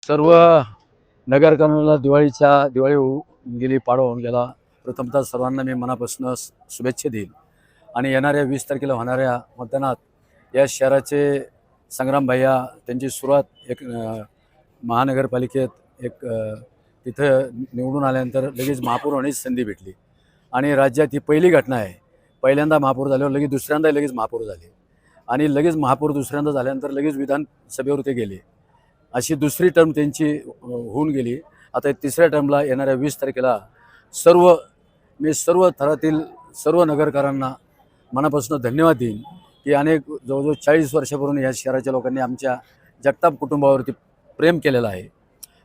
सर्व नगरकरांना दिवाळी गेली, पाडवा होऊन गेला। प्रथमतः सर्वांना मी मनापासून शुभेच्छा देईल आणि येणाऱ्या 20 तारखेला होणाऱ्या मतदानात या शहराचे संग्राम भैया त्यांची सुरुवात एक महानगरपालिकेत एक तिथं निवडून आल्यानंतर लगेच महापौर होण्याची संधी भेटली आणि राज्यात ही पहिली घटना आहे। पहिल्यांदा महापौर झाल्यावर लगेच दुसऱ्यांदा लगेच महापौर झाले आणि लगेच महापौर दुसऱ्यांदा झाल्यानंतर लगेच विधानसभेवर ते गेले। अशी दुसरी टर्म त्यांची होऊन गेली। आता तिसऱ्या टर्मला येणाऱ्या 20 तारखेला मी सर्व थरातील सर्व नगरकरांना मनापासून धन्यवाद देईन की अनेक जवळजवळ 40 वर्षापूर्वी या शहराच्या लोकांनी आमच्या जगताप कुटुंबावरती प्रेम केलेलं आहे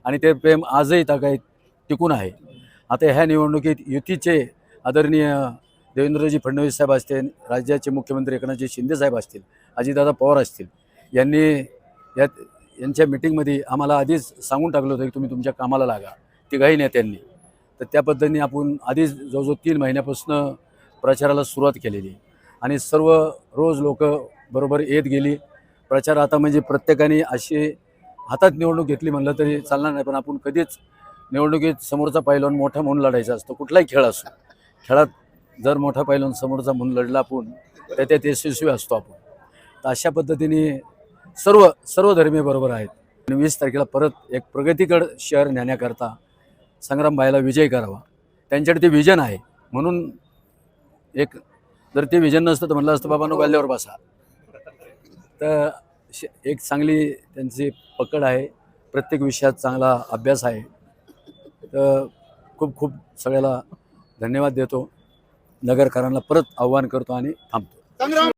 आणि ते प्रेम आजही काही टिकून आहे। आता ह्या निवडणुकीत युतीचे आदरणीय देवेंद्रजी फडणवीस साहेब असतील, राज्याचे मुख्यमंत्री एकनाथजी शिंदे साहेब असतील, अजितदादा पवार असतील, यांच्या मीटिंगमध्ये आम्हाला आधीच सांगून टाकलं होतं की तुम्ही तुमच्या कामाला लागा तिघाही नेत्यांनी। तर त्या पद्धतीने आपण आधीच जवळजवळ 3 महिन्यापासून प्रचाराला सुरुवात केलेली आणि सर्व रोज लोक बरोबर येत गेली। प्रचार आता म्हणजे प्रत्येकाने अशी हातात निवडणूक घेतली म्हणलं तरी चालणार नाही, पण आपण कधीच निवडणुकीत समोरचा पैलवान मोठा म्हणून लढायचा असतो। कुठलाही खेळ असो, खेळात जर मोठा पैलवान समोरचा म्हणून लढला आपण तर त्यात यशस्वी असतो आपण। तर अशा पद्धतीने सर्व धर्मीय बरोबर आहेत आणि 20 तारखेला परत एक प्रगतीकडे शहर नेण्याकरता संग्राम भाईला विजय करावा। त्यांच्याकडे ते विजन आहे म्हणून एक जर ते विजन नसतं तर म्हणलं असतं बाबांनो गल्ल्यावर बसा। तर एक चांगली त्यांची पकड आहे, प्रत्येक विषयात चांगला अभ्यास आहे। तर खूप सगळ्याला धन्यवाद देतो, नगरकरांना परत आव्हान करतो आणि थांबतो।